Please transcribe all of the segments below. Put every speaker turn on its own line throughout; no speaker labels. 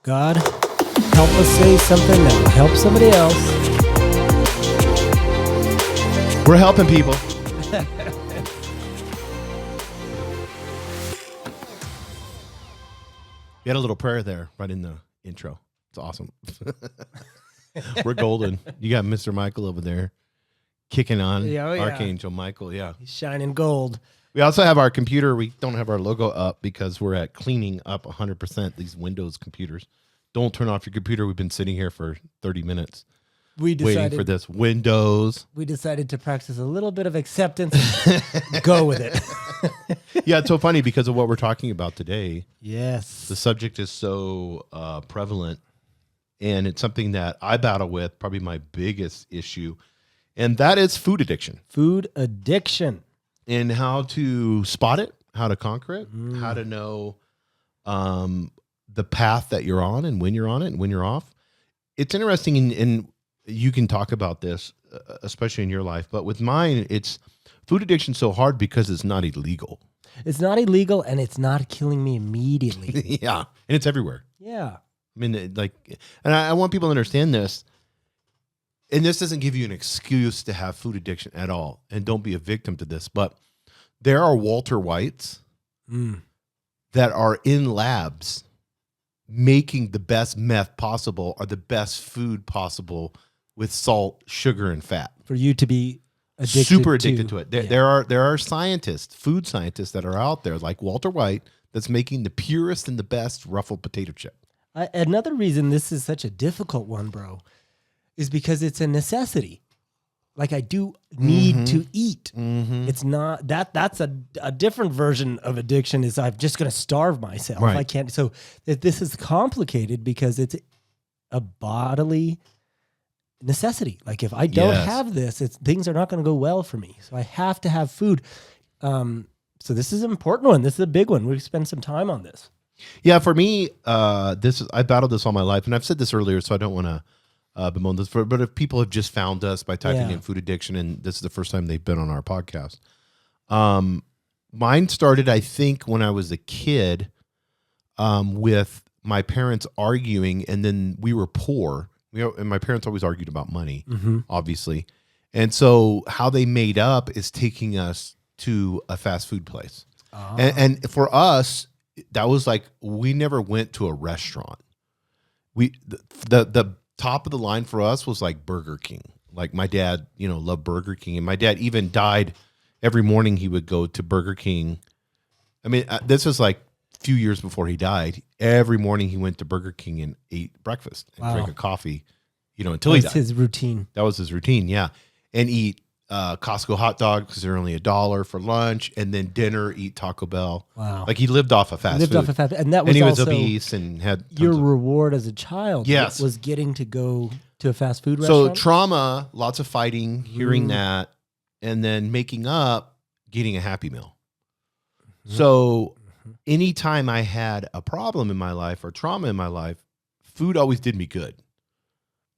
God, help us say something that will help somebody else.
We're helping people. You had a little prayer there right in the intro. It's awesome. We're golden. You got Mr. Michael over there kicking on.
Yeah, oh, yeah.
Archangel Michael, yeah.
He's shining gold.
We also have our computer. We don't have our logo up because we're at cleaning up 100% these Windows computers. Don't turn off your computer. We've been sitting here for 30 minutes waiting for this. Windows.
We decided to practice a little bit of acceptance and go with it.
Yeah, it's so funny because of what we're talking about today.
Yes.
The subject is so prevalent, and it's something that I battle with, probably my biggest issue, and that is food addiction.
Food addiction.
And how to spot it, how to conquer it, how to know the path that you're on and when you're on it and when you're off. It's interesting, and you can talk about this, especially in your life, but with mine, it's food addiction so hard because it's not illegal.
It's not illegal, and it's not killing me immediately.
Yeah, and it's everywhere.
Yeah.
I mean, and I want people to understand this, and this doesn't give you an excuse to have food addiction at all, and don't be a victim to this, but there are Walter Whites that are in labs making the best meth possible or the best food possible with salt, sugar, and fat.
For you to be addicted
super addicted to it.
Yeah.
There are scientists, food scientists that are out there like Walter White that's making the purest and the best ruffled potato chip.
Another reason this is such a difficult one, bro, is because it's a necessity. Like I do need to eat. It's not that's a different version of addiction is I'm just going to starve myself.
Right.
I can't. So this is complicated because it's a bodily necessity. Like if I don't have this, things are not going to go well for me. So I have to have food. So this is an important one. This is a big one. We've spent some time on this.
Yeah, for me, I battled this all my life, and I've said this earlier, so I don't want to bemoan this. But if people have just found us by typing in food addiction, and this is the first time they've been on our podcast, mine started, I think, when I was a kid, with my parents arguing, and then we were poor. And my parents always argued about money, obviously, and so how they made up is taking us to a fast food place, and for us. That was like we never went to a restaurant. The top of the line for us was like Burger King. Like my dad, loved Burger King, and my dad even died. Every morning he would go to Burger King. I mean, this was like a few years before he died. Every morning he went to Burger King and ate breakfast and drank a coffee. Until he died.
That's his routine.
That was his routine, yeah. And eat Costco hot dogs because they're only $1 for lunch, and then dinner, eat Taco Bell. Wow! Like he lived off of fast food.
And that was
he was
also
obese and had
your reward as a child.
Yes,
was getting to go to a fast food restaurant.
So trauma, lots of fighting, hearing that, and then making up, getting a Happy Meal. So anytime I had a problem in my life or trauma in my life, food always did me good.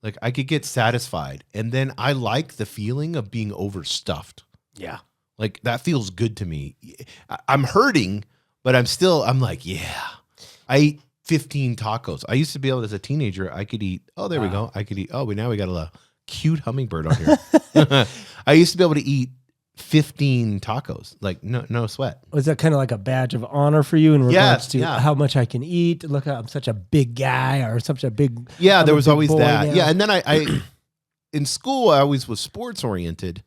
Like I could get satisfied, and then I like the feeling of being overstuffed.
Yeah,
like that feels good to me. I'm hurting, but I'm like, yeah. I eat 15 tacos. I used to be able, as a teenager, I could eat. Oh, there we go. I could eat. Oh, now we got a cute hummingbird on here. I used to be able to eat 15 tacos, like no sweat. Was
that kind of like a badge of honor for you in regards to how much I can eat? Look, I'm such a big guy, or such a big.
Yeah, there was always that. Now. Yeah, and then I in school I always was sports oriented.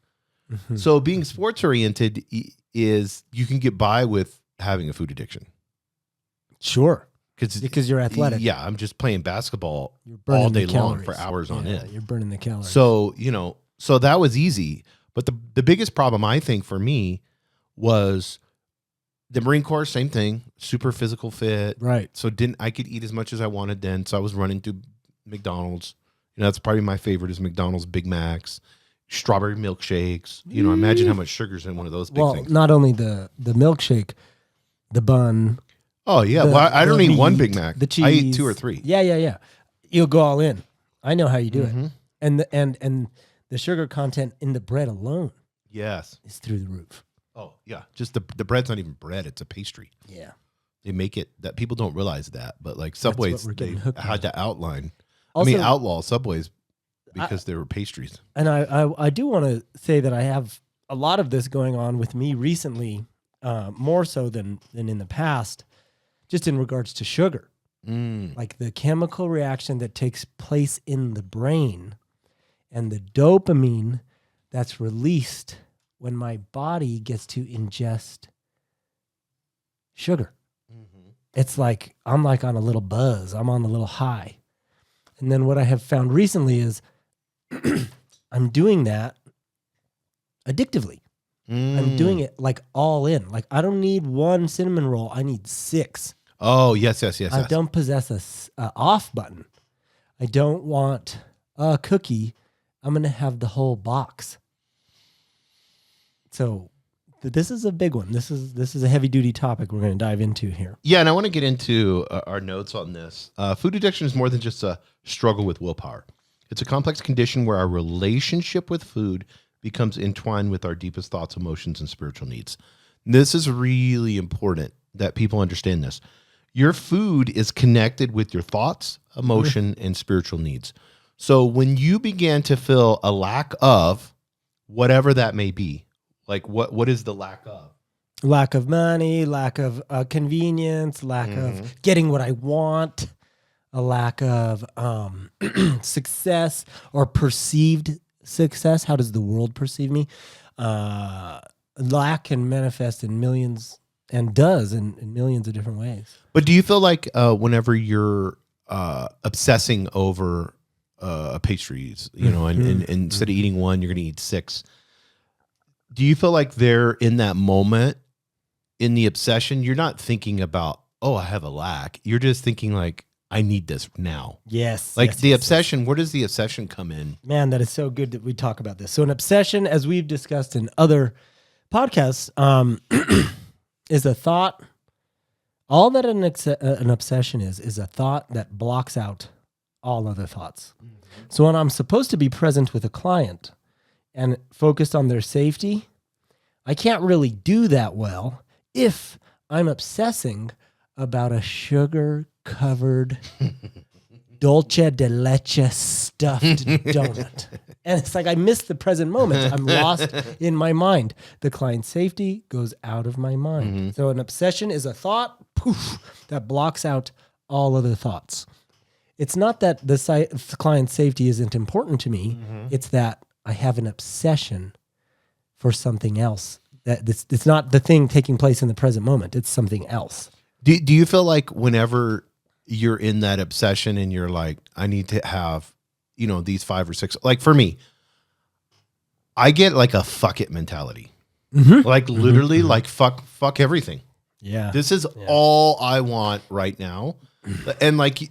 So being sports oriented is you can get by with having a food addiction.
Sure, because you're athletic.
Yeah, I'm just playing basketball all day long for hours on end.
You're burning the calories.
So so that was easy. But the biggest problem, I think, for me was the Marine Corps, same thing, super physical fit.
Right.
So I could eat as much as I wanted then. So I was running through McDonald's. That's probably my favorite is McDonald's Big Macs, strawberry milkshakes. Imagine how much sugar's in one of those big things.
Well, not only the milkshake, the bun.
Oh, yeah. I don't eat one Big Mac.
The cheese.
I eat 2 or 3.
Yeah. You'll go all in. I know how you do it. And the sugar content in the bread alone, is through the roof.
Oh yeah, just the bread's not even bread; it's a pastry.
Yeah,
They make it that people don't realize that, but like Subways, they had to outlaw Subways because they were pastries.
And I do want to say that I have a lot of this going on with me recently, more so than in the past, just in regards to sugar. Like the chemical reaction that takes place in the brain and the dopamine that's released when my body gets to ingest sugar. It's like I'm like on a little buzz. I'm on a little high. And then what I have found recently is I'm doing that addictively. I'm doing it like all in. Like I don't need one cinnamon roll. I need 6.
Oh, yes.
I don't possess a off button. I don't want a cookie. I'm going to have the whole box. So this is a big one. This is a heavy duty topic we're going to dive into here.
Yeah, and I want to get into our notes on this. Food addiction is more than just a struggle with willpower. It's a complex condition where our relationship with food becomes entwined with our deepest thoughts, emotions, and spiritual needs. This is really important that people understand this. Your food is connected with your thoughts, emotion, and spiritual needs. So when you begin to feel a lack of whatever that may be, like what is the lack of?
Lack of money, lack of convenience, lack of getting what I want, a lack of success or perceived success. How does the world perceive me? Lack can manifest in millions and does in millions of different ways.
But do you feel like whenever you're obsessing over pastries, and instead of eating one, you're going to eat 6, do you feel like they're in that moment in the obsession? You're not thinking about, oh, I have a lack. You're just thinking like, I need this now.
Yes.
Like the obsession, where does the obsession come in?
Man, that is so good that we talk about this. So an obsession, as we've discussed in other podcasts, is a thought. All that an obsession is a thought that blocks out all other thoughts. So when I'm supposed to be present with a client and focused on their safety, I can't really do that well if I'm obsessing about a sugar-covered dulce de leche stuffed donut. And it's like I miss the present moment. I'm lost in my mind. The client's safety goes out of my mind. So an obsession is a thought, poof, that blocks out all other thoughts. It's not that the client's safety isn't important to me. It's that I have an obsession for something else. That it's not the thing taking place in the present moment. It's something else.
Do you feel like whenever you're in that obsession and you're like, I need to have, these 5 or 6, like for me, I get like a fuck it mentality, like literally like fuck everything.
Yeah.
This is all I want right now. And like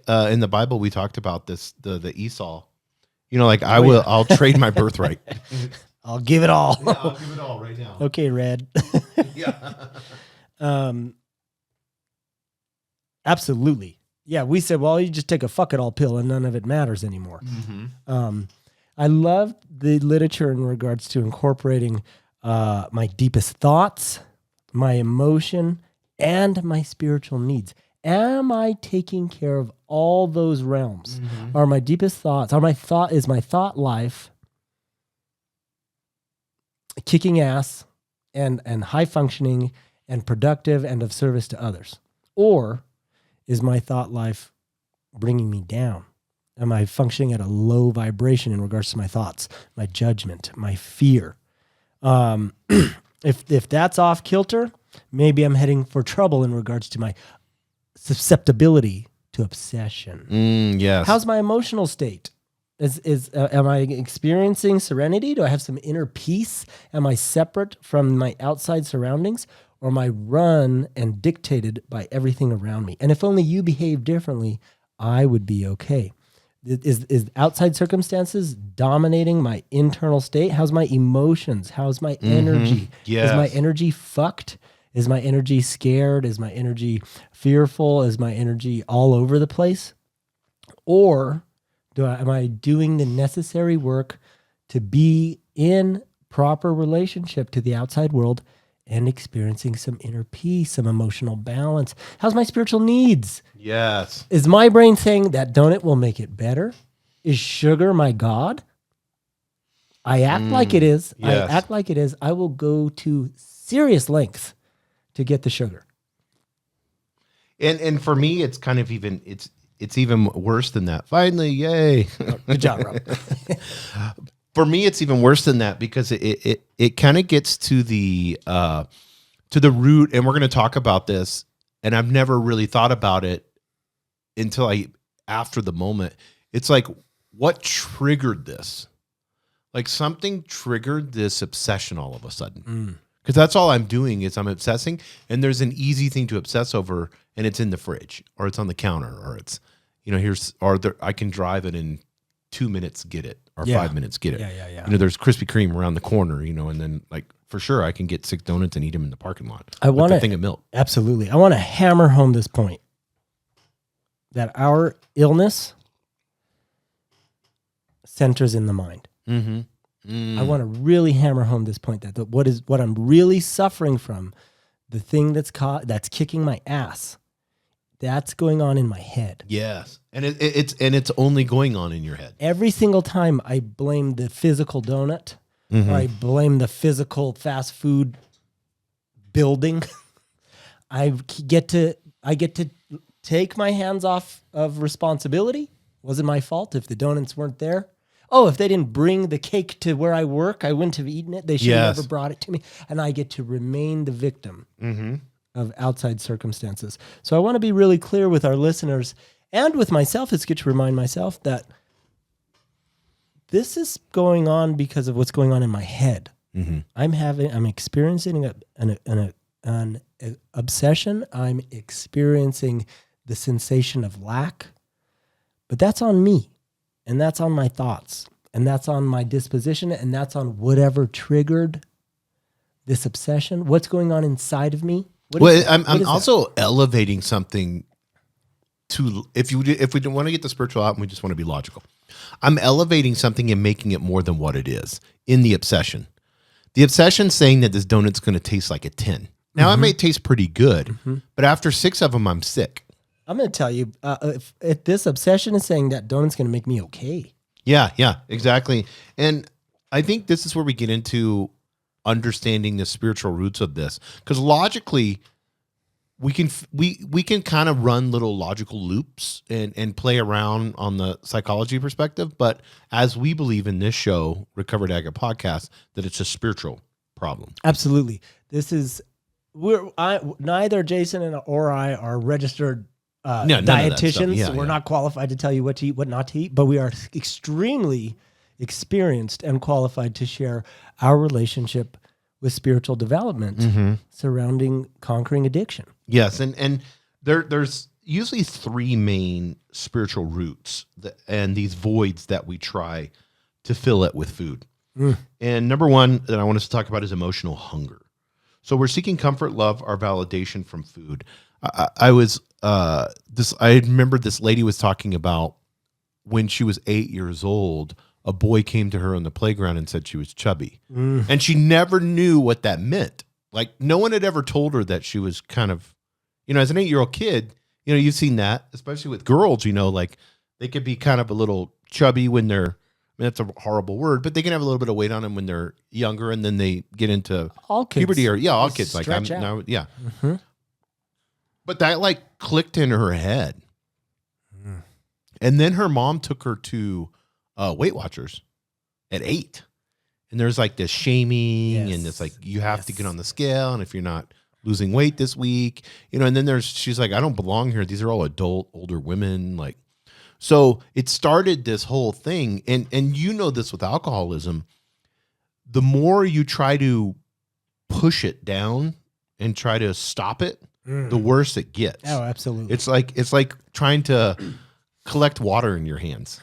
in the Bible, we talked about this, the Esau, I'll trade my birthright.
I'll give it all.
Yeah, I'll give it all right now.
Okay, Red.
Yeah.
Absolutely. Yeah, we said, well, you just take a fuck it all pill and none of it matters anymore. I love the literature in regards to incorporating my deepest thoughts, my emotion, and my spiritual needs. Am I taking care of all those realms? Are my deepest thoughts, is my thought life kicking ass and high functioning and productive and of service to others? Or is my thought life bringing me down? Am I functioning at a low vibration in regards to my thoughts, my judgment, my fear? If that's off kilter, maybe I'm heading for trouble in regards to my susceptibility to obsession.
Yes.
How's my emotional state? Am I experiencing serenity? Do I have some inner peace? Am I separate from my outside surroundings? Or am I run and dictated by everything around me? And if only you behave differently, I would be okay. Is outside circumstances dominating my internal state? How's my emotions? How's my energy?
Yes.
Is my energy fucked? Is my energy scared? Is my energy fearful? Is my energy all over the place? Or am I doing the necessary work to be in proper relationship to the outside world and experiencing some inner peace, some emotional balance. How's my spiritual needs?
Yes.
Is my brain saying that donut will make it better? Is sugar my God? I act like it is.
Yes.
I act like it is. I will go to serious lengths to get the sugar.
And for me, it's kind of even it's even worse than that. Finally, yay!
Good job, Rob.
For me, it's even worse than that because it kind of gets to the root, and we're going to talk about this. And I've never really thought about it until after the moment. It's like, what triggered this? Like something triggered this obsession all of a sudden. Because that's all I'm doing is I'm obsessing, and there's an easy thing to obsess over, and it's in the fridge, or it's on the counter, or it's, I can drive it in 2 minutes, get it, or 5 minutes, get it.
Yeah.
There's Krispy Kreme around the corner, and then like for sure I can get 6 donuts and eat them in the parking lot.
I want
a thing of milk.
Absolutely. I want to hammer home this point that our illness centers in the mind.
Mm-hmm.
I want to really hammer home this point that what I'm really suffering from, the thing that's kicking my ass, that's going on in my head.
Yes, and it's only going on in your head.
Every single time I blame the physical donut, or I blame the physical fast food building, I get to take my hands off of responsibility. Wasn't my fault if the donuts weren't there. Oh, if they didn't bring the cake to where I work, I wouldn't have eaten it. They should have never brought it to me. And I get to remain the victim of outside circumstances. So I want to be really clear with our listeners and with myself. It's good to remind myself that this is going on because of what's going on in my head. I'm experiencing an obsession. I'm experiencing the sensation of lack, but that's on me. And that's on my thoughts, and that's on my disposition, and that's on whatever triggered this obsession. What's going on inside of me?
I'm also elevating something to, if we don't want to get the spiritual out and we just want to be logical, I'm elevating something and making it more than what it is in the obsession. The obsession saying that this donut's going to taste like a 10. Now, it may taste pretty good, but after 6 of them, I'm sick.
I'm going to tell you, if this obsession is saying that donut's going to make me okay.
Yeah, exactly. And I think this is where we get into understanding the spiritual roots of this, because logically, we can kind of run little logical loops and play around on the psychology perspective. But as we believe in this show, Recovered Addict podcast, that it's a spiritual problem.
Absolutely. Neither Jason or I are registered dietitians. We're not qualified to tell you what to eat, what not to eat, but we are extremely experienced and qualified to share our relationship with spiritual development surrounding conquering addiction.
Yes, and there's usually 3 main spiritual roots and these voids that we try to fill it with food. And number 1 that I want us to talk about is emotional hunger. So we're seeking comfort, love, our validation from food. I remember this lady was talking about when she was 8 years old, a boy came to her on the playground and said she was chubby. And she never knew what that meant. Like, no one had ever told her that she was kind of, as an 8-year-old kid, you've seen that, especially with girls, like they could be kind of a little chubby when they're, that's a horrible word, but they can have a little bit of weight on them when they're younger, and then they get into puberty, or all kids. Like, I'm now, But that like clicked in her head. And then her mom took her to Weight Watchers at 8. And there's like this shaming and it's like, you have to get on the scale. And if you're not losing weight this week, and then she's like, I don't belong here. These are all adult, older women. Like, so it started this whole thing. And this with alcoholism, the more you try to push it down and try to stop it, the worse it gets.
Oh, absolutely.
It's like trying to collect water in your hands.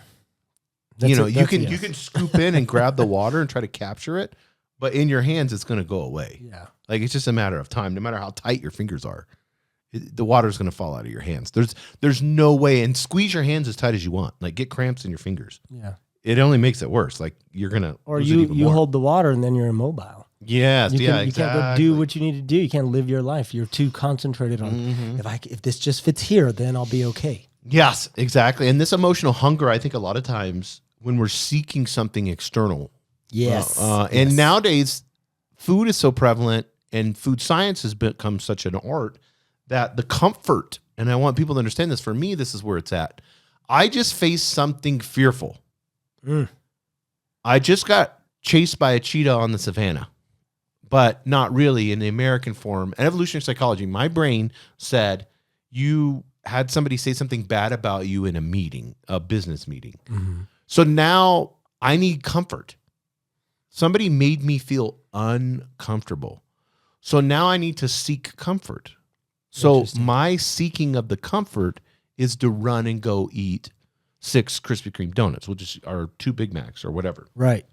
You can scoop in and grab the water and try to capture it, but in your hands it's going to go away.
Yeah.
Like, it's just a matter of time. No matter how tight your fingers are, the water's going to fall out of your hands. There's no way. And squeeze your hands as tight as you want. Like, get cramps in your fingers.
Yeah.
It only makes it worse. Like, you're going to,
or you hold the water and then you're immobile.
Yes,
You
exactly.
can't go do what you need to do. You can't live your life. You're too concentrated on if this just fits here, then I'll be okay.
Yes, exactly. And this emotional hunger, I think a lot of times when we're seeking something external.
Yes.
And nowadays, food is so prevalent and food science has become such an art that the comfort, and I want people to understand this, for me, this is where it's at. I just faced something fearful. I just got chased by a cheetah on the savannah, but not really in the American form. And evolutionary psychology, my brain said, you had somebody say something bad about you in a meeting, a business meeting. So now I need comfort. Somebody made me feel uncomfortable. So now I need to seek comfort. So my seeking of the comfort is to run and go eat 6 Krispy Kreme donuts, which is our 2 Big Macs or whatever.
Right.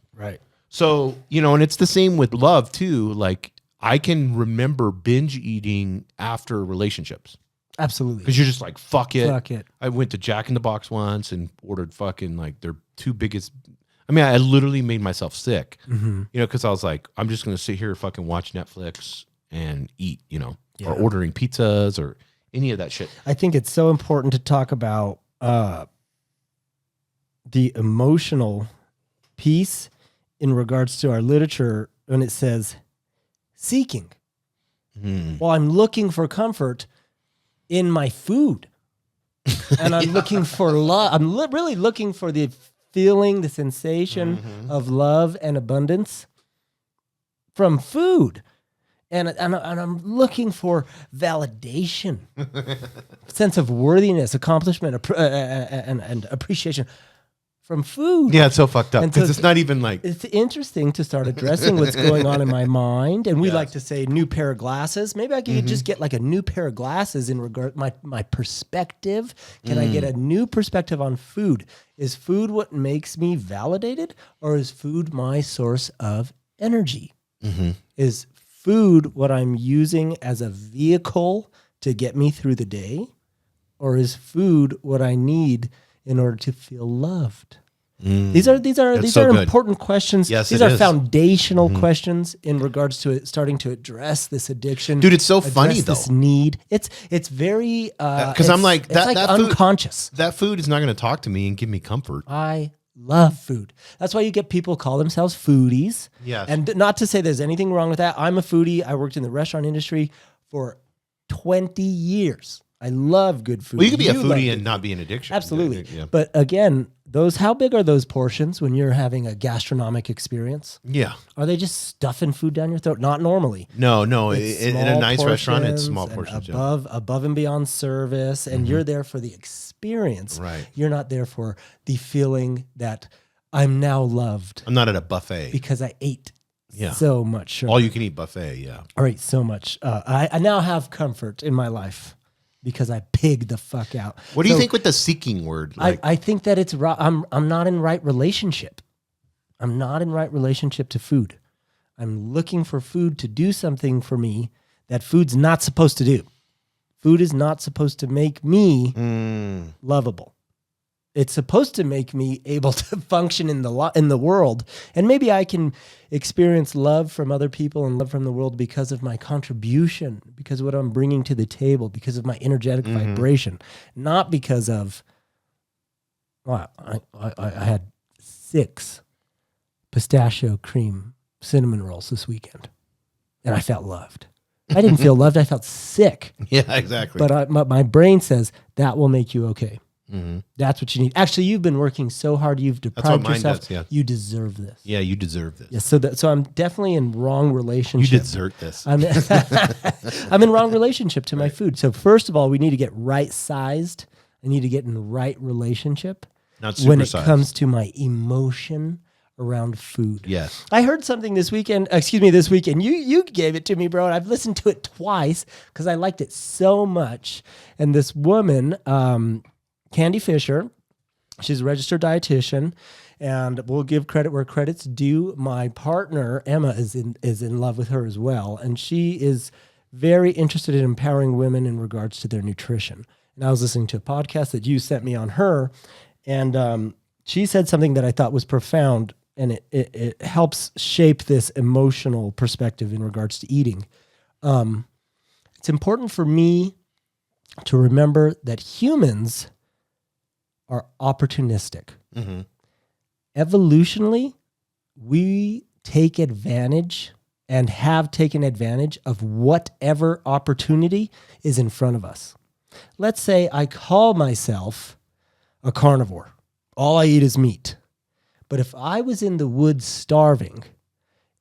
So, and it's the same with love too. Like I can remember binge eating after relationships.
Absolutely.
Because you're just like, fuck it.
Fuck it.
I went to Jack in the Box once and ordered fucking like their 2 biggest. I mean, I literally made myself sick, because I was like, I'm just going to sit here, fucking watch Netflix and eat, or ordering pizzas or any of that shit.
I think it's so important to talk about the emotional piece in regards to our literature when it says seeking. Well, I'm looking for comfort in my food. And I'm looking for love. I'm really looking for the feeling, the sensation of love and abundance from food. And I'm looking for validation, sense of worthiness, accomplishment, and appreciation from food.
Yeah, it's so fucked up because it's not even like...
It's interesting to start addressing what's going on in my mind. And we like to say new pair of glasses. Maybe I could just get like a new pair of glasses in regard my perspective. Can I get a new perspective on food? Is food what makes me validated, or is food my source of energy? Is food what I'm using as a vehicle to get me through the day, or is food what I need in order to feel loved? These are important questions.
Yes,
these are foundational questions in regards to it, starting to address this addiction.
Dude, it's so funny though.
This need. It's very
because I'm like that
unconscious.
Food, that food is not going to talk to me and give me comfort.
I love food. That's why you get people call themselves foodies.
Yes.
And not to say there's anything wrong with that. I'm a foodie. I worked in the restaurant industry for 20 years. I love good food.
Well, you could be a foodie and not be an addiction.
Absolutely.
Yeah.
But again, how big are those portions when you're having a gastronomic experience?
Yeah.
Are they just stuffing food down your throat? Not normally.
No. In a nice restaurant, it's small portions.
Above and beyond service. And you're there for the experience.
Right.
You're not there for the feeling that I'm now loved.
I'm not at a buffet.
Because I ate so much sugar.
All you can eat buffet, yeah.
I ate so much. I now have comfort in my life because I pigged the fuck out.
What do you think with the seeking word? Like,
I think that it's I'm not in right relationship. I'm not in right relationship to food. I'm looking for food to do something for me that food's not supposed to do. Food is not supposed to make me lovable. It's supposed to make me able to function in the world. And maybe I can experience love from other people and love from the world because of my contribution, because of what I'm bringing to the table, because of my energetic vibration, not because of, I had 6 pistachio cream cinnamon rolls this weekend and I felt loved. I didn't feel loved. I felt sick.
Yeah, exactly.
But my brain says that will make you okay. That's what you need. Actually, you've been working so hard. You've deprived yourself.
Does, yeah.
You deserve this.
Yeah, you deserve this.
Yeah, so I'm definitely in wrong relationship.
You desert this.
I'm in wrong relationship to my food. So first of all, we need to get right sized. I need to get in the right relationship.
Not super
when it
sized.
comes to my emotion around food.
Yes.
I heard something this weekend. You gave it to me, bro. And I've listened to it twice because I liked it so much. And this woman, Candy Fisher, she's a registered dietitian, and we'll give credit where credit's due. My partner Emma is in love with her as well, and she is very interested in empowering women in regards to their nutrition. And I was listening to a podcast that you sent me on her, and she said something that I thought was profound. and it helps shape this emotional perspective in regards to eating. It's important for me to remember that humans are opportunistic.
Mm-hmm.
Evolutionally, we take advantage and have taken advantage of whatever opportunity is in front of us. Let's say I call myself a carnivore. All I eat is meat. But if I was in the woods starving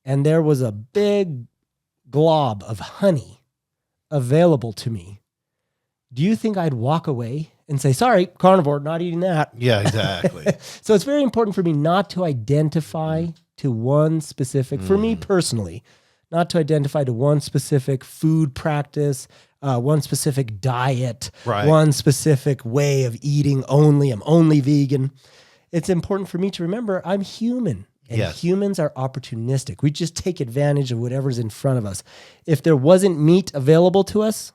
and there was a big glob of honey available to me, do you think I'd walk away and say, sorry, carnivore, not eating that?
Yeah, exactly.
So it's very important for me not to identify to one specific, for me personally, not to identify to one specific food practice, one specific diet,
Right.
one specific way of eating only. I'm only vegan. It's important for me to remember I'm human. And
Yes.
humans are opportunistic. We just take advantage of whatever's in front of us. If there wasn't meat available to us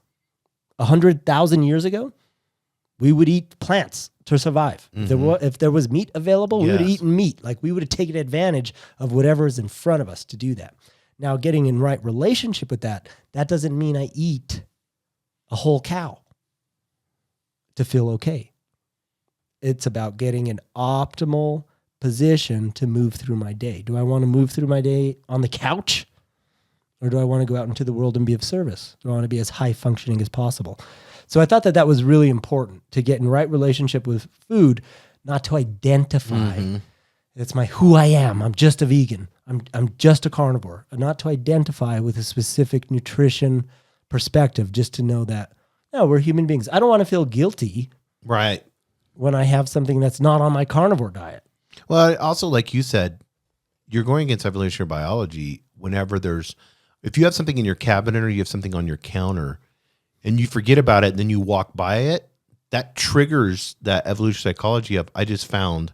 100,000 years ago, we would eat plants to survive. If there was meat available, we would have
Yes.
eaten meat. Like we would have taken advantage of whatever is in front of us to do that. Now, getting in right relationship with that doesn't mean I eat a whole cow to feel okay. It's about getting an optimal position to move through my day. Do I want to move through my day on the couch? Or do I want to go out into the world and be of service? Do I want to be as high functioning as possible? So I thought that was really important to get in right relationship with food, not to identify. It's my who I am. I'm just a vegan. I'm just a carnivore. Not to identify with a specific nutrition perspective, just to know that, no, we're human beings. I don't want to feel guilty
Right.
when I have something that's not on my carnivore diet.
Well, also, like you said, you're going against evolutionary biology whenever if you have something in your cabinet or you have something on your counter and you forget about it and then you walk by it, that triggers that evolutionary psychology of, I just found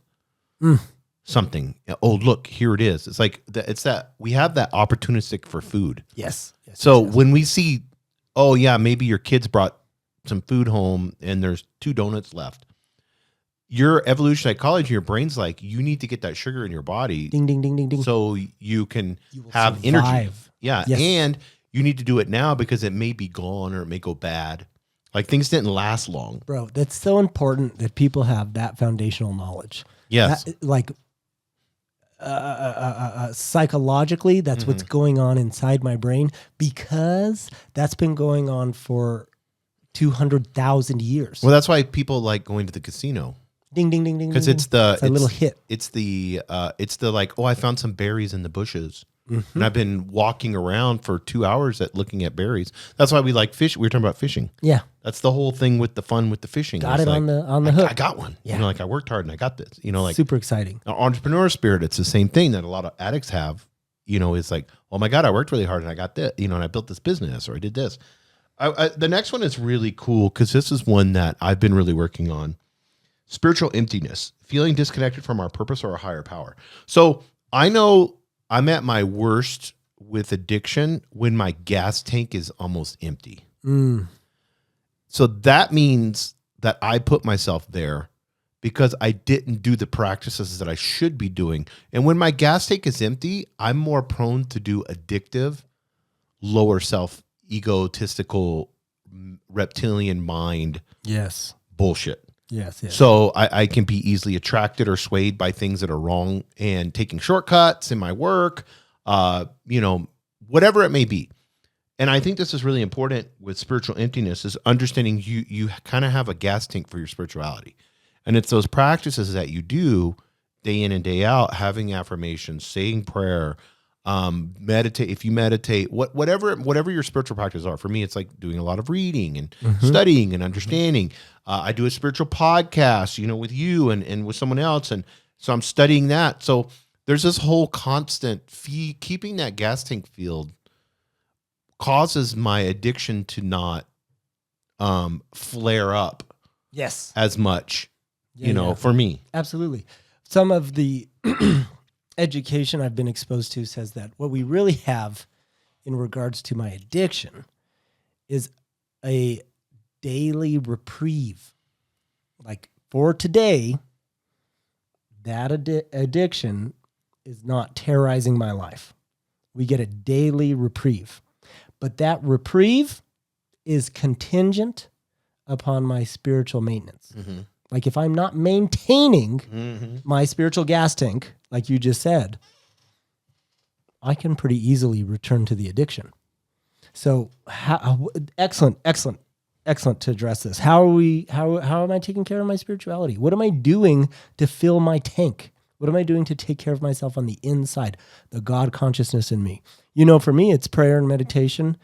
something. Oh, look, here it is. It's like, we have that opportunistic for food.
Yes.
So when we see, oh yeah, maybe your kids brought some food home and there's 2 donuts left. Your evolutionary psychology, your brain's like, you need to get that sugar in your body.
Ding, ding, ding, ding, ding.
So you can
will
have
survive.
energy. Yeah.
Yes.
And you need to do it now because it may be gone or it may go bad. Like things didn't last long.
Bro, that's so important that people have that foundational knowledge.
Yes.
Psychologically, that's what's going on inside my brain, because that's been going on for 200,000 years.
Well, that's why people like going to the casino.
Ding, ding, ding, ding.
Because
ding,
it's
ding.
the
a little hit.
It's the like, oh, I found some berries in the bushes. And I've been walking around for 2 hours looking at berries. That's why we like fish. We were talking about fishing.
Yeah.
That's the whole thing with the fun with the fishing.
Got it
like,
on the hook.
I got one.
Yeah.
Like I worked hard and I got this. Like
super exciting.
our entrepreneur spirit, it's the same thing that a lot of addicts have. It's like, oh my God, I worked really hard and I got this, and I built this business or I did this. The next one is really cool because this is one that I've been really working on. Spiritual emptiness, feeling disconnected from our purpose or a higher power. So I know I'm at my worst with addiction when my gas tank is almost empty. So that means that I put myself there because I didn't do the practices that I should be doing. And when my gas tank is empty, I'm more prone to do addictive, lower self, egotistical, reptilian mind bullshit.
Yes.
So I can be easily attracted or swayed by things that are wrong and taking shortcuts in my work, whatever it may be. And I think this is really important with spiritual emptiness, is understanding you kind of have a gas tank for your spirituality. And it's those practices that you do day in and day out, having affirmations, saying prayer, meditate. If you meditate, whatever your spiritual practices are. For me, it's like doing a lot of reading and studying and understanding. I do a spiritual podcast, with you and with someone else. And so I'm studying that. So there's this whole constant keeping that gas tank filled causes my addiction to not flare up as much, for me.
Absolutely. Some of the education I've been exposed to says that what we really have in regards to my addiction is a daily reprieve. Like for today, that addiction is not terrorizing my life. We get a daily reprieve. But that reprieve is contingent upon my spiritual maintenance. Mm-hmm. Like if I'm not maintaining my spiritual gas tank, like you just said, I can pretty easily return to the addiction. So excellent to address this. How am I taking care of my spirituality? What am I doing to fill my tank? What am I doing to take care of myself on the inside, the God consciousness in me? For me, it's prayer and meditation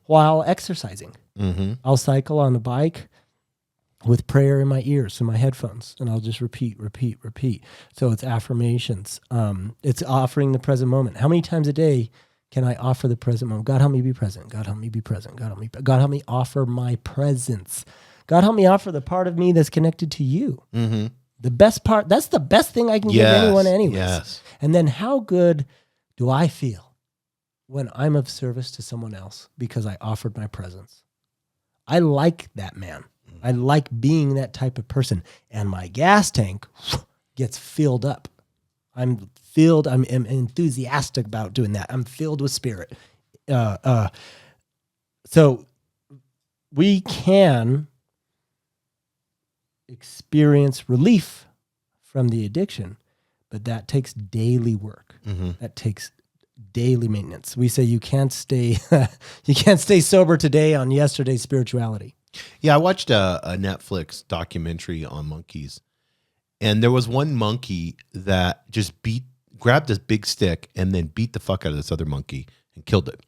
while exercising. Mm-hmm. I'll cycle on a bike with prayer in my ears, in my headphones, and I'll just repeat. So it's affirmations. It's offering the present moment. How many times a day can I offer the present moment? God, help me be present. God, help me be present. God, help me offer my presence. God, help me offer the part of me that's connected to you. Mm-hmm. The best part, that's the best thing I can give anyone anyways. Yes. And then how good do I feel when I'm of service to someone else because I offered my presence? I like that, man. I like being that type of person. And my gas tank gets filled up. I'm enthusiastic about doing that. I'm filled with spirit. So we can experience relief from the addiction, but that takes daily work. Mm-hmm. That takes daily maintenance. We say you can't stay sober today on yesterday's spirituality.
Yeah, I watched a Netflix documentary on monkeys, and there was one monkey that just grabbed this big stick and then beat the fuck out of this other monkey and killed it.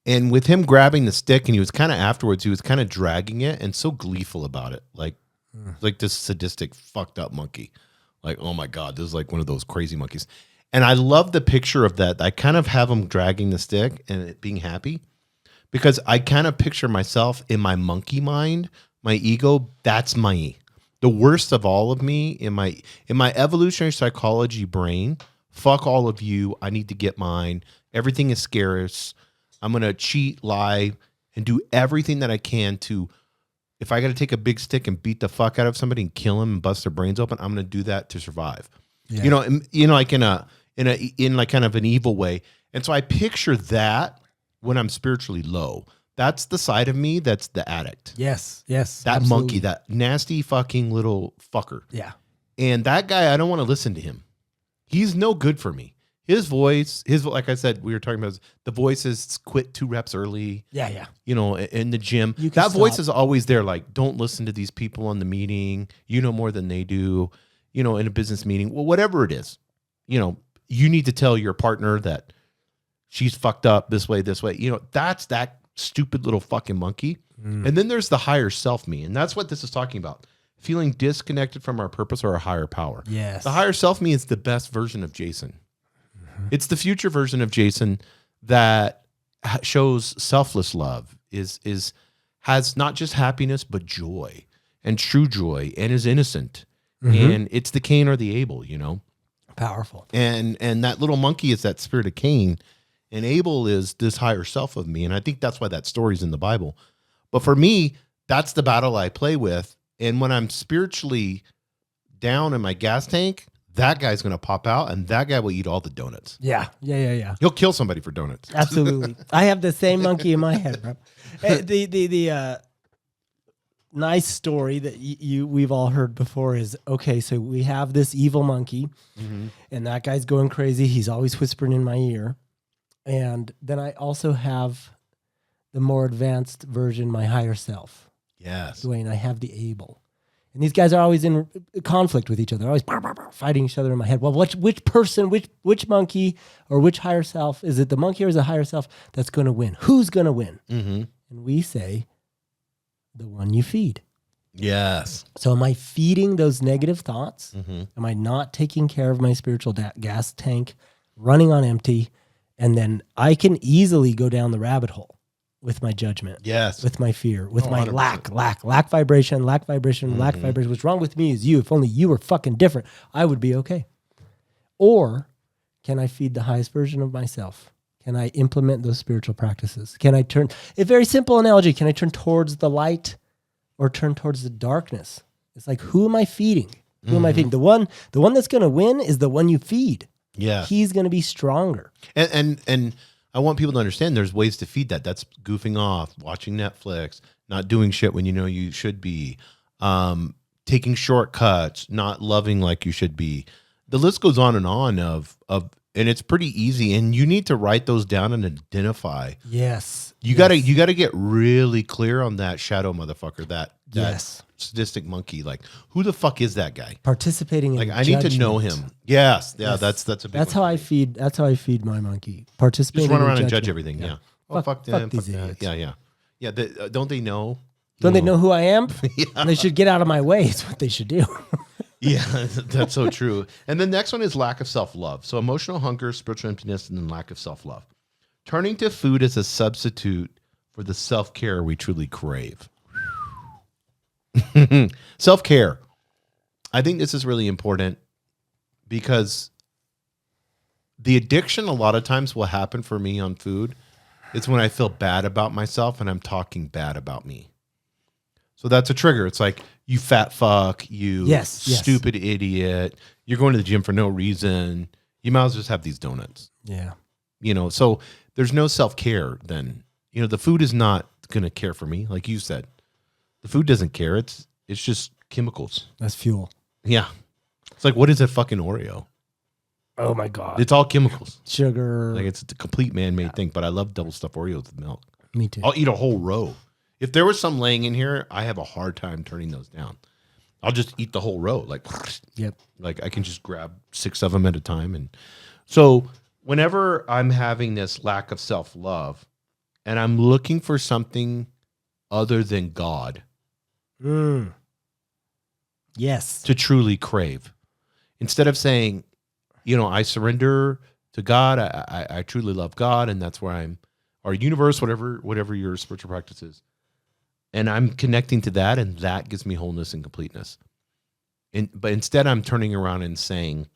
And with him grabbing the stick, and he was kind of dragging it and so gleeful about it, like this sadistic, fucked up monkey. Like, oh my God, this is like one of those crazy monkeys. And I love the picture of that. I kind of have him dragging the stick and it being happy because I kind of picture myself in my monkey mind, my ego. That's the worst of all of me in my evolutionary psychology brain. Fuck all of you. I need to get mine. Everything is scarce. I'm going to cheat, lie, and do everything that I can to, if I got to take a big stick and beat the fuck out of somebody and kill them and bust their brains open, I'm going to do that to survive. Yeah. Like in like kind of an evil way. And so I picture that when I'm spiritually low. That's the side of me that's the addict.
Yes.
That absolutely. Monkey, that nasty fucking little fucker.
Yeah.
And that guy, I don't want to listen to him. He's no good for me. His voice, like I said, we were talking about the voice is quit 2 reps early.
Yeah.
In the gym. That voice is always there. Like, don't listen to these people on the meeting. You know more than they do. In a business meeting. Well, whatever it is, you need to tell your partner that she's fucked up this way. That's that stupid little fucking monkey. Mm. And then there's the higher self me. And that's what this is talking about. Feeling disconnected from our purpose or our higher power.
Yes.
The higher self me is the best version of Jason. Mm-hmm. It's the future version of Jason that shows selfless love, has not just happiness, but joy and true joy, and is innocent. Mm-hmm. And it's the Cain or the Abel,
Powerful.
And that little monkey is that spirit of Cain, and Abel is this higher self of me. And I think that's why that story's in the Bible. But for me, that's the battle I play with. And when I'm spiritually down in my gas tank, that guy's going to pop out, and that guy will eat all the donuts.
Yeah.
He'll kill somebody for donuts.
Absolutely. I have the same monkey in my head, bro. The nice story that we've all heard before is, okay, so we have this evil monkey, mm-hmm. and that guy's going crazy. He's always whispering in my ear. And then I also have the more advanced version, my higher self.
Yes.
Duane, I have the Abel. And these guys are always in conflict with each other, always fighting each other in my head. Well, which person, which monkey, or which higher self? Is it the monkey or is it the higher self that's going to win? Who's going to win? Mm-hmm. And we say, the one you feed.
Yes.
So am I feeding those negative thoughts? Mm-hmm. Am I not taking care of my spiritual gas tank, running on empty? And then I can easily go down the rabbit hole with my judgment.
Yes.
With my fear, with my lack vibration. Mm-hmm. What's wrong with me is you. If only you were fucking different, I would be okay. Or can I feed the highest version of myself? Can I implement those spiritual practices? Can I turn, a very simple analogy, can I turn towards the light or turn towards the darkness? It's like, who am I feeding? Who am I feeding? The one that's going to win is the one you feed.
Yeah.
He's going to be stronger.
And I want people to understand there's ways to feed that. That's goofing off, watching Netflix, not doing shit when you know you should be, taking shortcuts, not loving like you should be. The list goes on of and it's pretty easy, and you need to write those down and identify.
Yes.
You gotta get really clear on that shadow motherfucker, that
yes.
sadistic monkey. Like, who the fuck is that guy?
Participating in
I need to know him. Yes. Yeah, that's a big
That's how I feed my monkey. Participating.
Just run around
in
and judge everything. Yeah. Oh, fuck them.
These idiots.
Yeah. Yeah. Don't they know?
Don't they know who I am? Yeah. They should get out of my way. It's what they should do.
Yeah, that's so true. And the next one is lack of self-love. So emotional hunger, spiritual emptiness, and then lack of self-love. Turning to food as a substitute for the self-care we truly crave. Self-care. I think this is really important because the addiction a lot of times will happen for me on food. It's when I feel bad about myself and I'm talking bad about me. So that's a trigger. It's like, you fat fuck, you stupid idiot, you're going to the gym for no reason. You might as well just have these donuts.
Yeah.
So there's no self-care then. The food is not going to care for me. Like you said, the food doesn't care. It's just chemicals.
That's fuel.
Yeah. It's like, what is a fucking Oreo?
Oh my God.
It's all chemicals.
Sugar.
Like, it's a complete man-made thing, but I love double stuffed Oreos with milk.
Me too.
I'll eat a whole row. If there was some laying in here, I have a hard time turning those down. I'll just eat the whole row. Like,
yep.
Like, I can just grab 6 of them at a time. And so whenever I'm having this lack of self-love and I'm looking for something other than God
yes,
to truly crave, instead of saying, I surrender to God, I truly love God, and that's where I'm, or universe, whatever your spiritual practice is. And I'm connecting to that, and that gives me wholeness and completeness. But instead, I'm turning around and saying,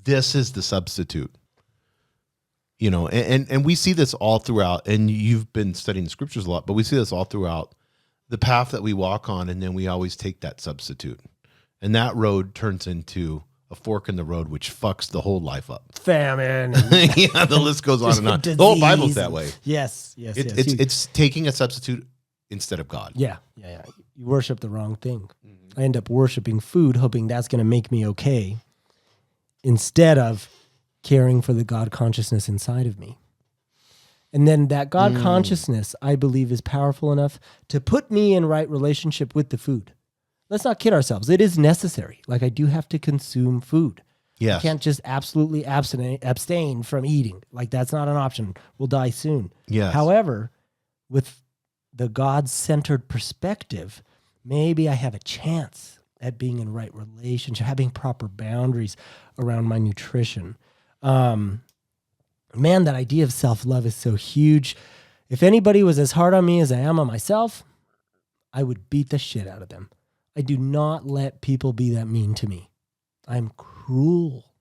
this is the substitute. And we see this all throughout, and you've been studying the scriptures a lot, but we see this all throughout the path that we walk on, and then we always take that substitute. And that road turns into a fork in the road, which fucks the whole life up.
Famine.
Yeah, the list goes on and on. The whole Bible's that way.
Yes.
It's taking a substitute instead of God.
Yeah. You worship the wrong thing. I end up worshiping food, hoping that's going to make me okay, instead of caring for the God consciousness inside of me. And then that God consciousness, I believe, is powerful enough to put me in right relationship with the food. Let's not kid ourselves. It is necessary. Like, I do have to consume food.
Yes.
I can't just absolutely abstain from eating. Like, that's not an option. We'll die soon.
Yes.
However, with the God-centered perspective, maybe I have a chance at being in right relationship, having proper boundaries around my nutrition. Man, that idea of self-love is so huge. If anybody was as hard on me as I am on myself, I would beat the shit out of them. I do not let people be that mean to me. I'm cruel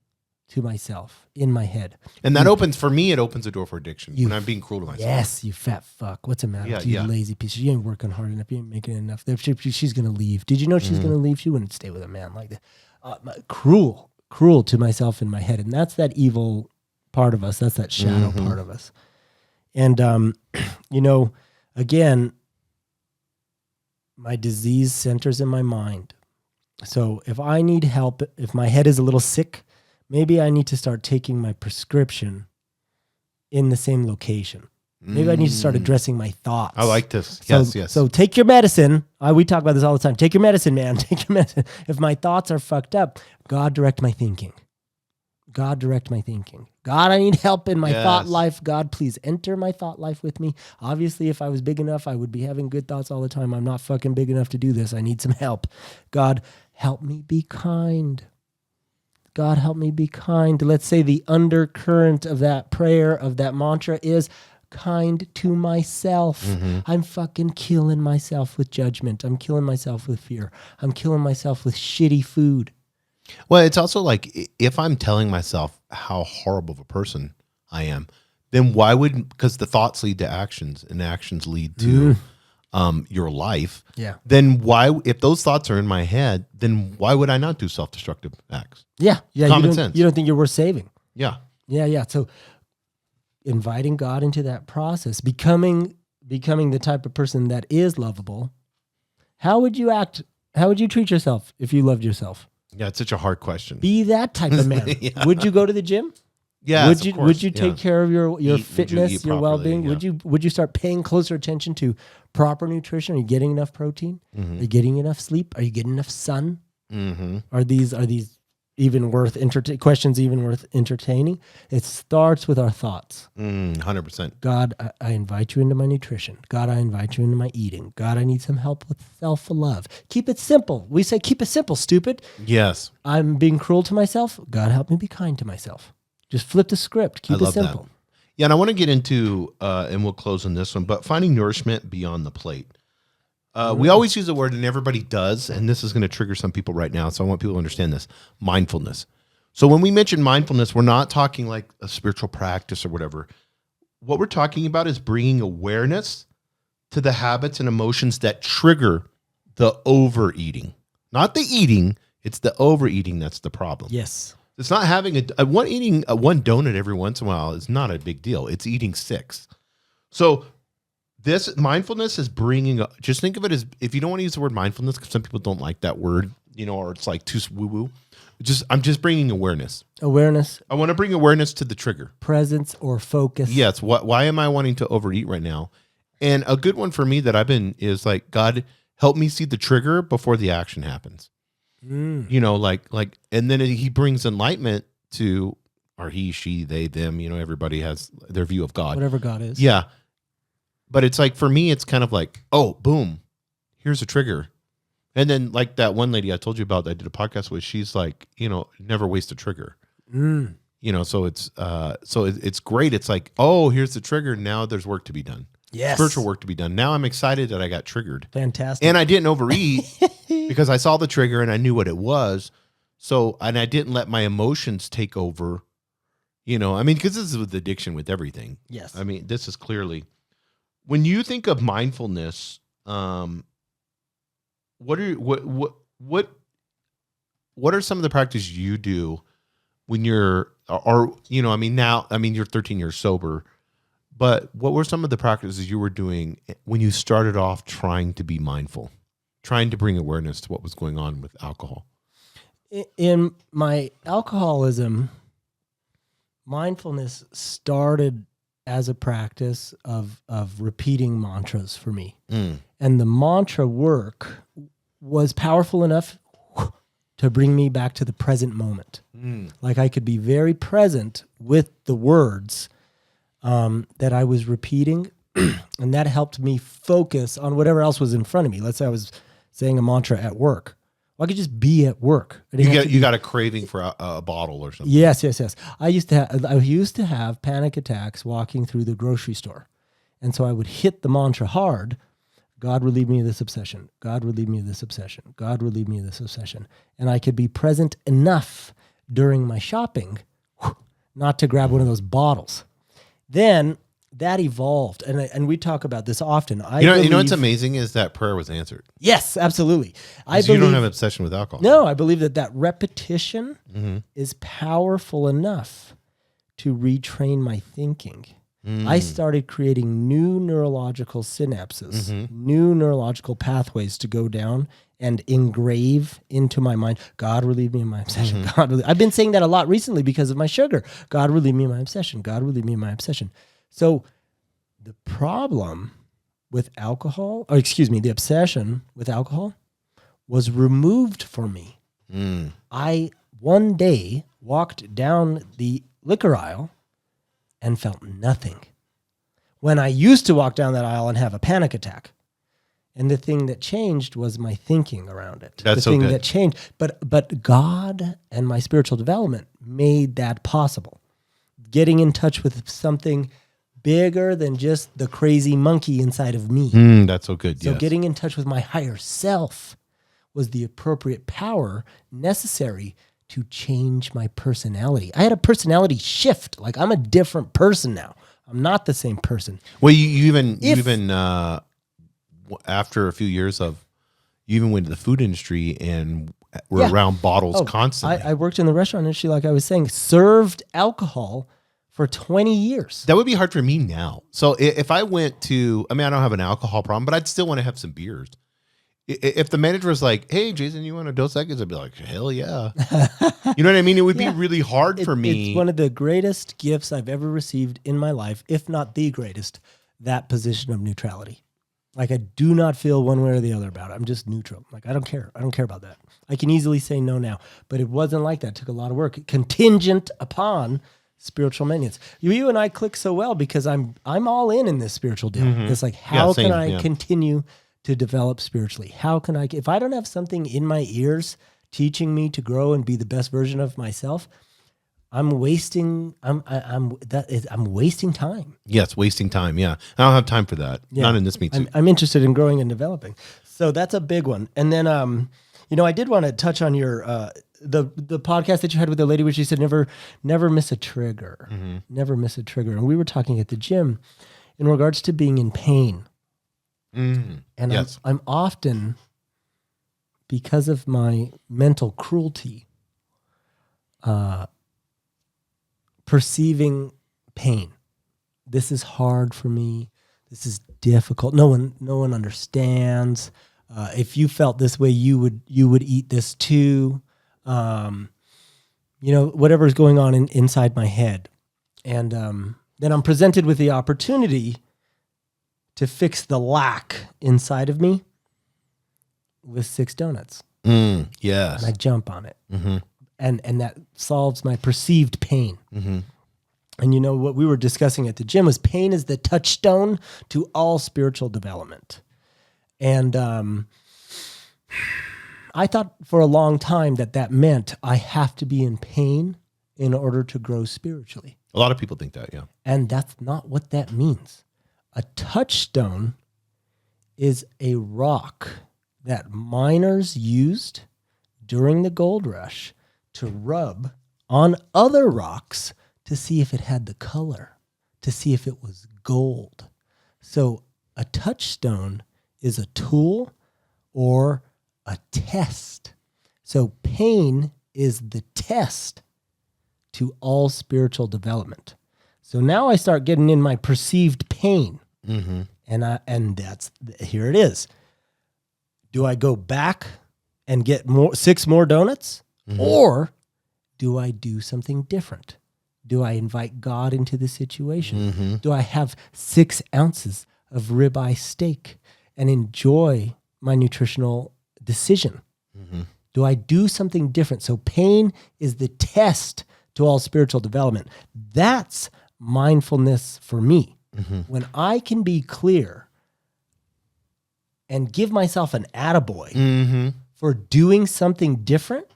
to myself in my head.
And that opens a door for addiction when I'm being cruel to myself.
Yes, you fat fuck. What's the matter with you, lazy piece? You ain't working hard enough. You ain't making enough. She's going to leave. Did you know she's going to leave? She wouldn't stay with a man like that. Cruel to myself in my head. And that's that evil part of us. That's that shadow part of us. And, again, my disease centers in my mind. So if I need help, if my head is a little sick, maybe I need to start taking my prescription in the same location. Maybe I need to start addressing my thoughts.
I like this. Yes.
So take your medicine. We talk about this all the time. Take your medicine, man. Take your medicine. If my thoughts are fucked up, God direct my thinking. God direct my thinking. God, I need help in my thought life. God, please enter my thought life with me. Obviously, if I was big enough, I would be having good thoughts all the time. I'm not fucking big enough to do this. I need some help. God, help me be kind. God, help me be kind. Let's say the undercurrent of that prayer, of that mantra is kind to myself. I'm fucking killing myself with judgment. I'm killing myself with fear. I'm killing myself with shitty food.
Well, it's also like, if I'm telling myself how horrible of a person I am, then why would, because the thoughts lead to actions and actions lead to your life,
Yeah.
then why, if those thoughts are in my head, then why would I not do self-destructive acts?
Yeah.
Common sense.
You don't think you're worth saving.
Yeah.
Yeah. So inviting God into that process, becoming the type of person that is lovable. How would you act? How would you treat yourself if you loved yourself?
Yeah, it's such a hard question.
Be that type of man.
Yeah.
Would you go to the gym?
Yeah.
Would you take care of your fitness, your
properly,
well-being?
yeah.
Would you start paying closer attention to proper nutrition? Are you getting enough protein?
Mm-hmm.
Are you getting enough sleep? Are you getting enough sun?
Mm-hmm.
Are these even worth questions even worth entertaining? It starts with our thoughts.
100%.
God, I invite you into my nutrition. God, I invite you into my eating. God, I need some help with self-love. Keep it simple. We say, keep it simple, stupid.
Yes.
I'm being cruel to myself. God, help me be kind to myself. Just flip the script. Keep it simple.
That. Yeah, and I want to get into, and we'll close on this one, but finding nourishment beyond the plate. We always use the word, and everybody does, and this is going to trigger some people right now, so I want people to understand this, mindfulness. So when we mention mindfulness, we're not talking like a spiritual practice or whatever. What we're talking about is bringing awareness to the habits and emotions that trigger the overeating. Not the eating, it's the overeating that's the problem.
Yes.
It's not having eating one donut every once in a while is not a big deal. It's eating 6. So this mindfulness is just think of it as, if you don't want to use the word mindfulness, because some people don't like that word, or it's like too woo-woo. I'm just bringing awareness.
Awareness.
I want to bring awareness to the trigger.
Presence or focus.
Yes. Why am I wanting to overeat right now? And a good one for me that I've been is like, God, help me see the trigger before the action happens. And then he brings enlightenment to, or he, she, they, them, everybody has their view of God.
Whatever God is.
Yeah. But it's like, for me, it's kind of like, oh, boom, here's a trigger. And then like that one lady I told you about that I did a podcast with, she's like, never waste a trigger. So it's great. It's like, oh, here's the trigger. Now there's work to be done.
Yes.
Spiritual work to be done. Now I'm excited that I got triggered.
Fantastic.
And I didn't overeat because I saw the trigger and I knew what it was. So, and I didn't let my emotions take over, because this is with addiction with everything.
Yes.
This is clearly, when you think of mindfulness, what are some of the practices you do when you're, you're 13 years sober, but what were some of the practices you were doing when you started off trying to be mindful, trying to bring awareness to what was going on with alcohol?
In my alcoholism, mindfulness started as a practice of repeating mantras for me. And the mantra work was powerful enough to bring me back to the present moment. Like I could be very present with the words that I was repeating, and that helped me focus on whatever else was in front of me. Let's say I was saying a mantra at work. Well, I could just be at work.
You got a craving for a bottle or something.
Yes. I used to have panic attacks walking through the grocery store. And so I would hit the mantra hard. God, relieve me of this obsession. God, relieve me of this obsession. God, relieve me of this obsession. And I could be present enough during my shopping not to grab one of those bottles. Then that evolved, and we talk about this often.
You know what's amazing is that prayer was answered.
Yes, absolutely.
You don't have an obsession with alcohol.
No, I believe that repetition is powerful enough to retrain my thinking. I started creating new neurological synapses, new neurological pathways to go down and engrave into my mind. God, relieve me of my obsession. I've been saying that a lot recently because of my sugar. God, relieve me of my obsession. God, relieve me of my obsession. So the problem with alcohol, the obsession with alcohol was removed for me. I one day walked down the liquor aisle and felt nothing. When I used to walk down that aisle and have a panic attack. And the thing that changed was my thinking around it.
That's
the thing
so good.
that changed. But God and my spiritual development made that possible. Getting in touch with something bigger than just the crazy monkey inside of me.
That's so good.
So
yes.
Getting in touch with my higher self was the appropriate power necessary to change my personality. I had a personality shift. Like I'm a different person now. I'm not the same person.
Well, you even after a few years of, you even went to the food industry and were around bottles constantly.
I worked in the restaurant industry, like I was saying, served alcohol for 20 years.
That would be hard for me now. So if I went to, I mean, I don't have an alcohol problem, but I'd still want to have some beers. If the manager was like, "Hey, Jason, you want a Dos Equis?" I'd be like, "Hell yeah." You know what I mean? It would be really hard for me.
It's one of the greatest gifts I've ever received in my life, if not the greatest, that position of neutrality. Like, I do not feel one way or the other about it. I'm just neutral. Like, I don't care. I don't care about that. I can easily say no now, but it wasn't like that. It took a lot of work, contingent upon spiritual maintenance. You and I click so well because I'm all in this spiritual deal. Mm-hmm. It's like, how can I continue to develop spiritually? How can I, if I don't have something in my ears teaching me to grow and be the best version of myself, I'm wasting time.
Yes, wasting time. Yeah. I don't have time for that. Yeah. Not in this meeting.
I'm interested in growing and developing. So that's a big one. And then, I did want to touch on your, the podcast that you had with the lady where she said, never miss a trigger, never miss a trigger. And we were talking at the gym in regards to being in pain. Mm-hmm. And yes. I'm often, because of my mental cruelty, perceiving pain. This is hard for me. This is difficult. No one understands. If you felt this way, you would eat this too. Whatever is going on inside my head. And then I'm presented with the opportunity to fix the lack inside of me with 6 donuts.
Yes.
And I jump on it. Mm-hmm. And that solves my perceived pain. Mm-hmm. And what we were discussing at the gym was pain is the touchstone to all spiritual development. And I thought for a long time that meant I have to be in pain in order to grow spiritually.
A lot of people think that, yeah.
And that's not what that means. A touchstone is a rock that miners used during the gold rush to rub on other rocks to see if it had the color, to see if it was gold. So a touchstone is a tool or a test. So pain is the test to all spiritual development. So now I start getting in my perceived pain. Mm-hmm. And that's, here it is. Do I go back and get 6 more donuts? Mm-hmm. Or do I do something different? Do I invite God into the situation? Mm-hmm. Do I have 6 ounces of ribeye steak and enjoy my nutritional decision? Mm-hmm. Do I do something different? So pain is the test to all spiritual development. That's mindfulness for me. Mm-hmm. When I can be clear and give myself an attaboy for doing something different,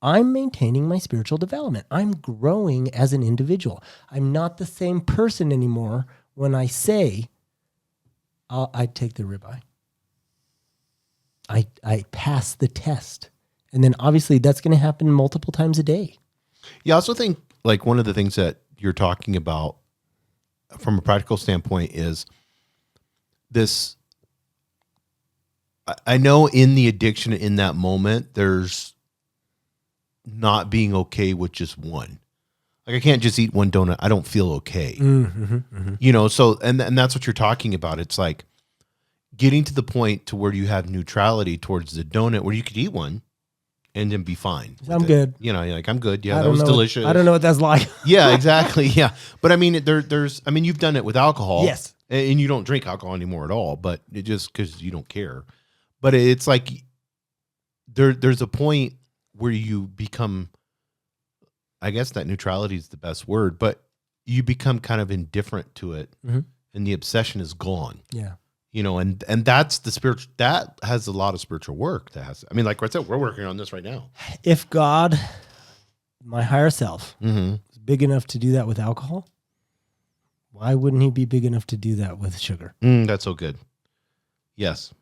I'm maintaining my spiritual development. I'm growing as an individual. I'm not the same person anymore when I say, I take the ribeye. I pass the test. And then obviously that's going to happen multiple times a day.
Yeah, I also think like one of the things that you're talking about from a practical standpoint is this. I know in the addiction in that moment, there's not being okay with just one. Like I can't just eat one donut. I don't feel okay. Mm-hmm, mm-hmm. So, and that's what you're talking about. It's like getting to the point to where you have neutrality towards the donut where you could eat one and then be fine.
I'm good.
You're like, I'm good. Yeah, that was delicious.
I don't know what that's like.
Yeah, exactly. Yeah. But I mean, you've done it with alcohol.
Yes.
And you don't drink alcohol anymore at all, but it just because you don't care. But it's like there's a point where you become, I guess that neutrality is the best word, but you become kind of indifferent to it, and the obsession is gone.
Yeah.
And that's the spiritual, that has a lot of spiritual work. Like I said, we're working on this right now.
If God, my higher self, is big enough to do that with alcohol, why wouldn't he be big enough to do that with sugar?
That's so good. Yes.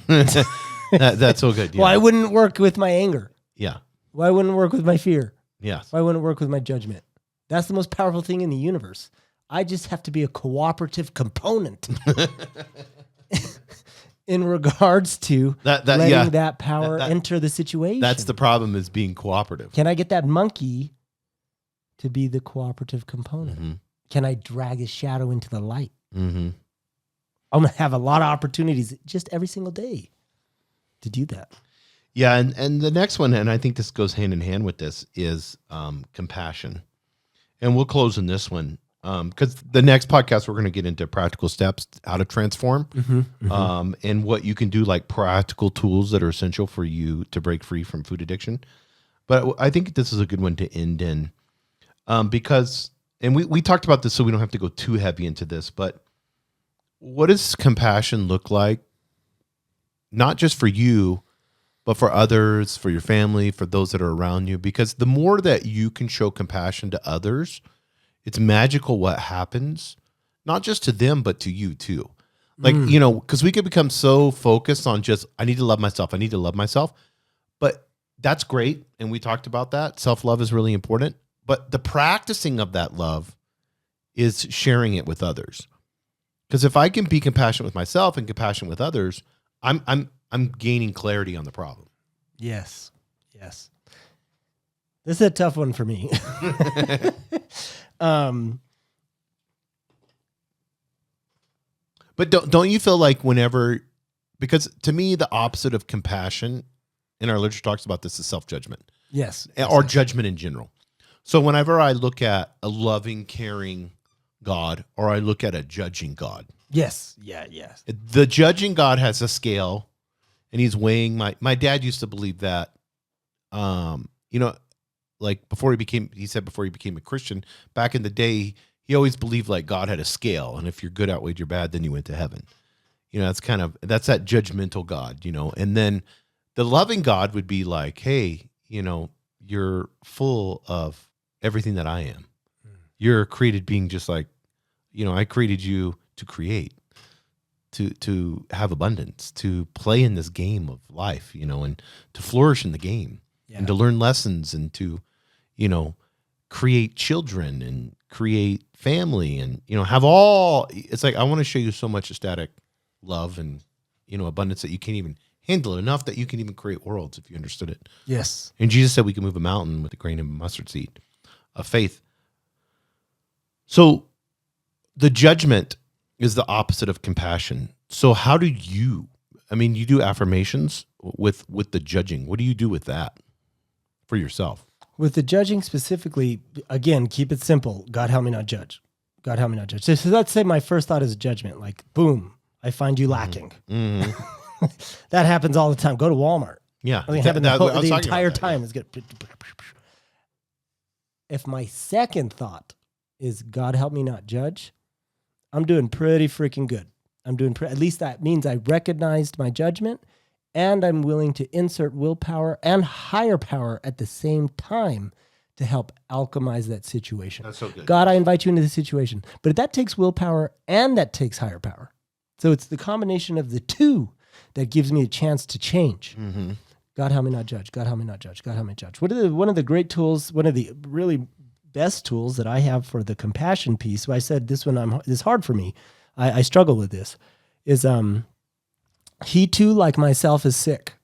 That's so good. Yeah.
Why wouldn't it work with my anger?
Yeah.
Why wouldn't it work with my fear?
Yes.
Why wouldn't it work with my judgment? That's the most powerful thing in the universe. I just have to be a cooperative component. in regards to letting that power enter the situation.
That's the problem, is being cooperative.
Can I get that monkey to be the cooperative component? Mm-hmm. Can I drag his shadow into the light? Mm-hmm. I'm going to have a lot of opportunities just every single day to do that.
Yeah, and the next one, and I think this goes hand in hand with this, is compassion. And we'll close in this one because the next podcast we're going to get into practical steps, how to transform, and what you can do, like practical tools that are essential for you to break free from food addiction. But I think this is a good one to end in because, and we talked about this so we don't have to go too heavy into this, but what does compassion look like? Not just for you, but for others, for your family, for those that are around you. Because the more that you can show compassion to others, it's magical what happens, not just to them, but to you too. Like, because we could become so focused on just, I need to love myself. I need to love myself. But that's great. And we talked about that. Self-love is really important. But the practicing of that love is sharing it with others. Because if I can be compassionate with myself and compassionate with others, I'm gaining clarity on the problem.
Yes. This is a tough one for me.
But don't you feel like whenever, because to me, the opposite of compassion in our literature talks about this is self-judgment.
Yes.
Or judgment in general. So whenever I look at a loving, caring God, or I look at a judging God.
Yes. Yeah.
The judging God has a scale, and he's weighing my dad used to believe that, like before he became a Christian, back in the day, he always believed like God had a scale. And if your good outweighed your bad, then you went to heaven. That's that judgmental God, and then the loving God would be like, hey, you're full of everything that I am. You're a created being just like, I created you to create, to have abundance, to play in this game of life, and to flourish in the game and to learn lessons and to, create children and create family and, have all, it's like, I want to show you so much ecstatic love and, abundance that you can't even handle it enough that you can even create worlds if you understood it.
Yes.
And Jesus said we can move a mountain with a grain of mustard seed of faith. So the judgment is the opposite of compassion. So how do you do affirmations with the judging. What do you do with that for yourself?
With the judging specifically, again, keep it simple. God help me not judge. God help me not judge. So let's say my first thought is judgment. Like, boom, I find you lacking. Mm-hmm. That happens all the time. Go to Walmart.
Yeah.
I mean, the entire time is good. If my second thought is God help me not judge, I'm doing pretty freaking good. At least that means I recognized my judgment and I'm willing to insert willpower and higher power at the same time to help alchemize that situation.
That's so good. God,
I invite you into the situation. But that takes willpower and that takes higher power. So it's the combination of the two that gives me a chance to change. Mm-hmm. God help me not judge. God help me not judge. God help me judge. One of the great tools, one of the really best tools that I have for the compassion piece, I said this one is hard for me. I struggle with this, is he too, like myself, is sick.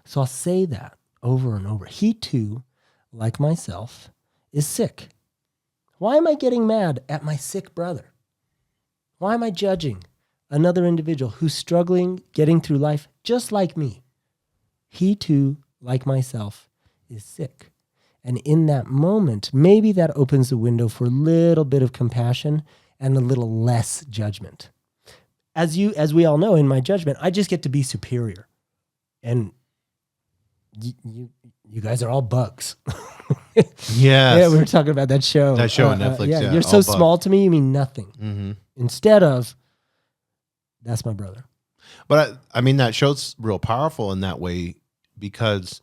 So I'll say that over and over. He too, like myself, is sick. Why am I getting mad at my sick brother? Why am I judging another individual who's struggling, getting through life just like me? He too, like myself, is sick. And in that moment, maybe that opens the window for a little bit of compassion and a little less judgment. As we all know, in my judgment, I just get to be superior. And you guys are all bugs.
Yes.
Yeah, we were talking about that show.
That show on Netflix. Yeah,
you're so small to me, you mean nothing. Mm-hmm. Instead of, that's my brother.
But I mean, that show's real powerful in that way because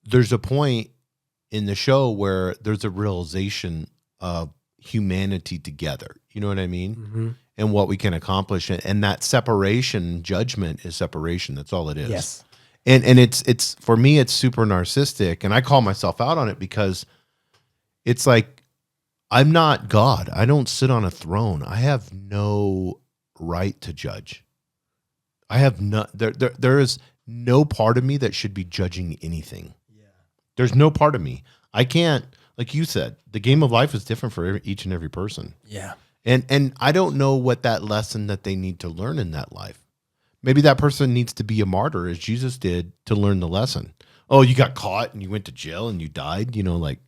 there's a point in the show where there's a realization of humanity together. You know what I mean? Mm-hmm. And what we can accomplish. And that separation, judgment is separation. That's all it is.
Yes.
And it's for me, it's super narcissistic. And I call myself out on it because it's like, I'm not God. I don't sit on a throne. I have no right to judge. I have there is no part of me that should be judging anything. Yeah. There's no part of me. I can't, like you said, the game of life is different for each and every person.
Yeah.
And I don't know what that lesson that they need to learn in that life. Maybe that person needs to be a martyr as Jesus did to learn the lesson. Oh, you got caught and you went to jail and you died, like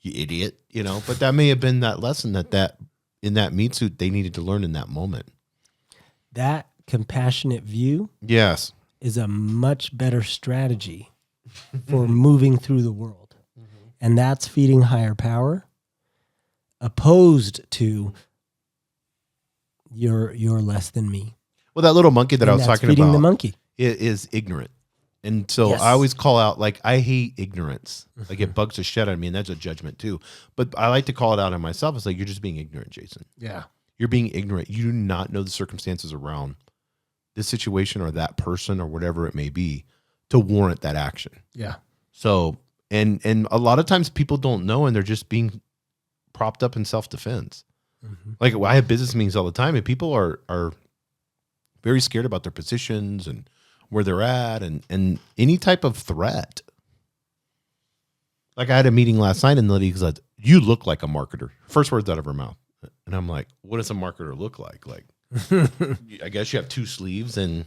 you idiot, but that may have been that lesson that in that meat suit they needed to learn in that moment.
That compassionate view,
yes,
is a much better strategy for moving through the world. Mm-hmm. And that's feeding higher power opposed to you're less than me.
Well, that little monkey that I was talking
feeding
about
the monkey
is ignorant. And so I always call out, like, I hate ignorance. Mm-hmm. Like, it bugs the shit out of me, and that's a judgment too. But I like to call it out on myself. It's like, you're just being ignorant, Jason.
Yeah.
You're being ignorant. You do not know the circumstances around this situation or that person or whatever it may be to warrant that action.
Yeah.
So, and a lot of times people don't know, and they're just being propped up in self-defense. Mm-hmm. Like, I have business meetings all the time, and people are very scared about their positions and where they're at and any type of threat. Like, I had a meeting last night, and the lady said, "You look like a marketer." First words out of her mouth. And I'm like, what does a marketer look like? Like, I guess you have two sleeves and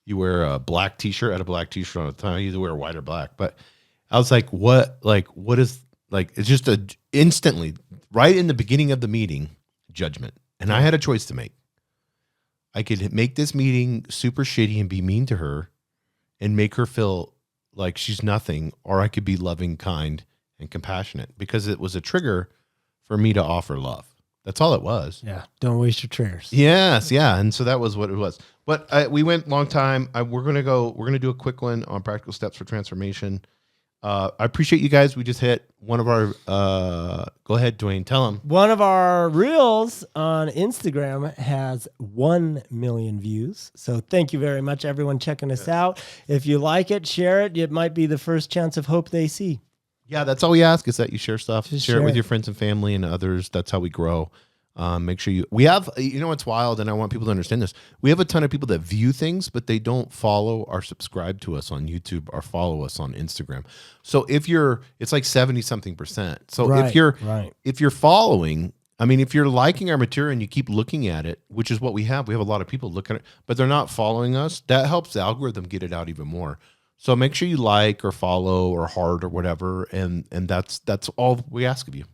you wear a black t-shirt. I had a black t-shirt on at the time. You either wear white or black. But I was like, what is, like, it's just instantly, right in the beginning of the meeting, judgment. And I had a choice to make. I could make this meeting super shitty and be mean to her and make her feel like she's nothing, or I could be loving, kind, and compassionate, because it was a trigger for me to offer love. That's all it was.
Yeah. Don't waste your triggers.
Yes. Yeah. And so that was what it was. But we went long time. We're going to do a quick one on practical steps for transformation. I appreciate you guys. We just hit one of our, go ahead, Duane, tell them.
One of our reels on Instagram has 1 million views. So thank you very much, everyone checking us out. If you like it, share it. It might be the first chance of hope they see.
Yeah, that's all we ask, is that you share stuff. Just share it with your friends and family and others. That's how we grow. Make sure we have, what's wild, and I want people to understand this. We have a ton of people that view things, but they don't follow or subscribe to us on YouTube or follow us on Instagram. So it's like 70-something%. So if you're following, if you're liking our material and you keep looking at it, which is what we have a lot of people looking at it, but they're not following us. That helps the algorithm get it out even more. So make sure you like or follow or heart or whatever, and that's all we ask of you.